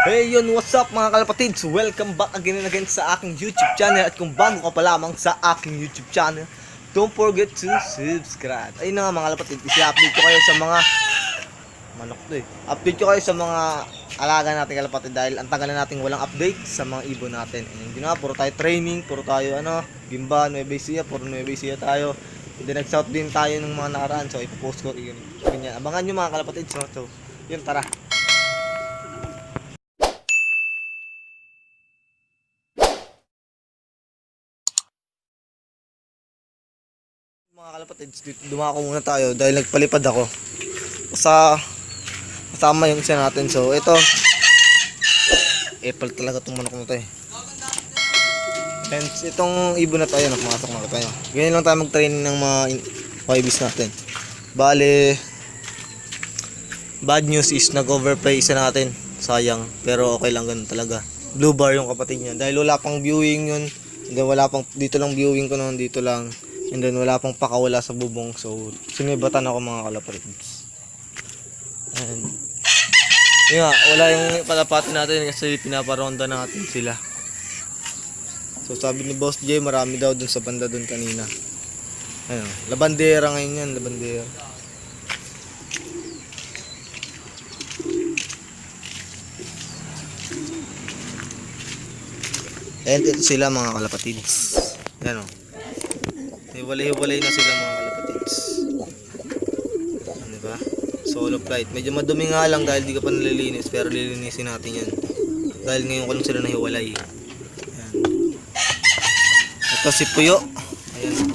Hey yun, what's up mga kalapatids? Welcome back again and again sa aking YouTube channel. At kung bago ka pa lamang sa aking YouTube channel, don't forget to subscribe. Ayun na nga mga kalapatids, isi-update ko kayo sa mga manok to eh. Update ko kayo sa mga alaga natin kalapatid dahil ang tagal na nating walang update sa mga ibon natin. And yun nga, puro tayo training, puro tayo Gimba, Nueva Ecija, puro Nueva Ecija tayo. And then nag-south din tayo ng mga nakaraan, so ipopost ko yun. Ganyan. Abangan nyo mga kalapatids, no? So yun, tara. Mga kalapatids, dumako muna tayo dahil nagpalipad ako sa kasama yung isa natin. So ito, Apple talaga itong manok na to eh. And itong ibon na tayo, pumasok na tayo. Ganyan lang tayo mag-training ng mga YBs natin. Bale, bad news is nag-overplay isa natin. Sayang, pero okay lang, ganun talaga. Blue bar yung kapatid niya dahil wala pang viewing yun. And then wala pang, dito lang viewing ko noon, dito lang. And then wala pang pakawala sa bubong. So sinibatan ako mga kalapatids. And yun nga, wala yung palapatin natin kasi pinaparonda natin sila. So sabi ni Boss J, marami daw dun sa banda dun kanina. Ayun, labandera ngayon yan, labandera. And ito sila mga kalapatids. Ayan o. Hiwalay-hiwalay na sila mga kalapatids. Ano ba? Solo flight. Medyo madumi nga lang dahil di ka pa nalilinis, pero lilinisin natin yan. Dahil ngayon ko lang sila nahiwalay. Ayan. Ito si Puyo. Ayan.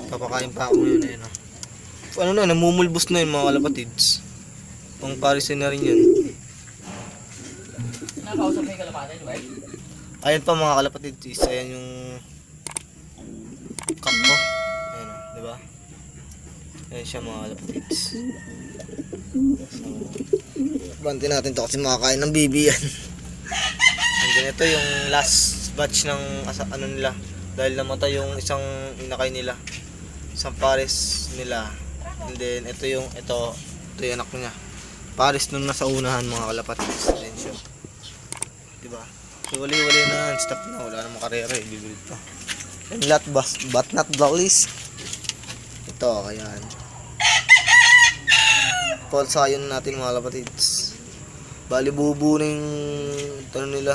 Papakain pa ako ngayon. Ayan. Ano na, namumulbos na yun mga kalapatids. Pang parisin na rin yun. Nakausap mo yung kalapatids, right? Ayan pa mga kalapatids. Ayan yung kakbo. Ayan, diba? Ayan siya mga kalapatids. So, banti natin to kasi makakain ng bibi yan. And then ito yung last batch ng ano nila. Dahil namatay yung isang inakay nila. Isang pares nila. And then ito yung anak niya. Pares nung nasa unahan mga kalapatids. Ayan siya. Diba? So, wali-wali na. Stop na. Wala namang karera. Bibili pa. And last but not the least, ito, ayan. Paul sayon natin mga kalapatids. Bali bubu na yung nila.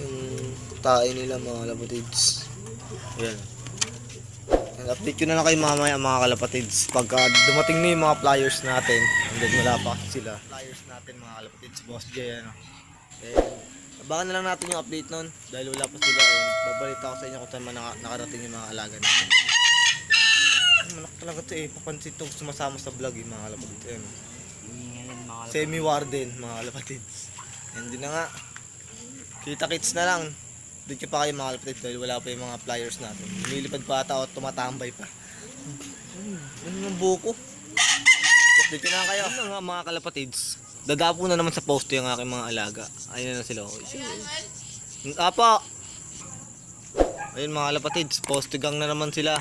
Yung tae nila mga kalapatids. Ayan. And update ko na lang kayo mamaya mga kalapatids. Pagka dumating na yung mga flyers natin, and then wala pa sila. Flyers natin mga kalapatids. Boss J, ano. And abangan na lang natin yung update nun dahil wala pa sila. Babalita ako sa inyo kung saan nakarating yung mga alaga natin. Manak talaga ito eh. Papansin itong sumasama sa vlog eh mga kalapatids. Semi-warden mga kalapatids. And din na nga. Kita-kits na lang. Dito pa kayo mga kalapatids dahil wala pa yung mga flyers natin. Nilipad pa ata o tumatambay pa. Ano yung buko? Dito na kayo. Ano nga mga kalapatids. Dadapo na naman sa poste yung aking mga alaga. Ayun na sila. Apa! Ayun mga kalapatids, poste gang na naman sila.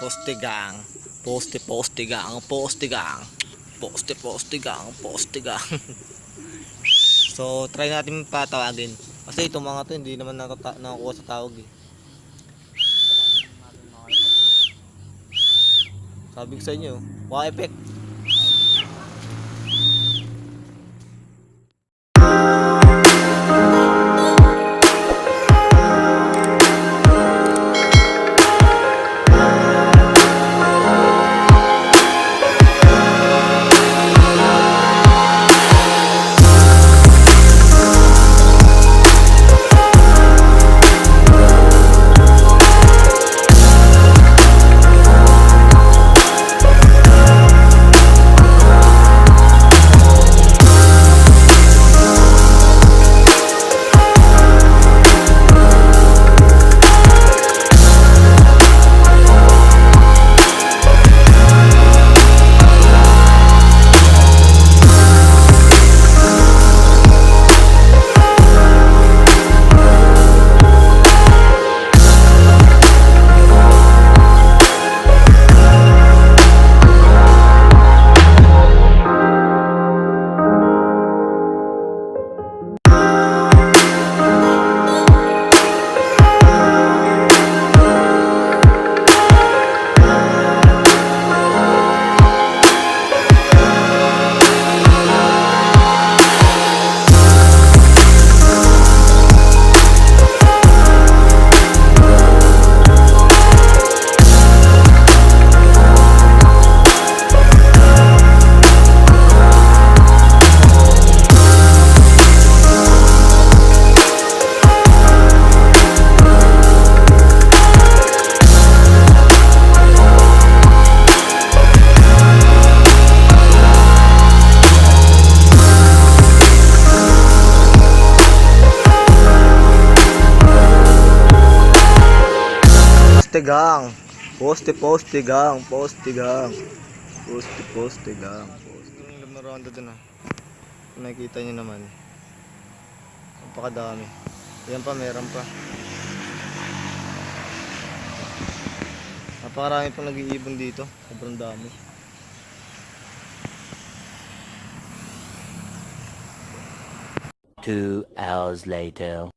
Poste gang. Poste gang. Poste gang. Poste gang. So, try natin patawagin. Kasi itong mga to hindi naman nakakuha sa tawag eh. Sabi ko sa inyo, wa effect. poste gang. Poste gang. Poste gang. Poste gang. Ang na ronda dun ah. Kung nakikita nyo naman. Napakadami. Yan pa, meron pa. Napakarami pang nag-iibon dito. Sobrang dami. Two hours later.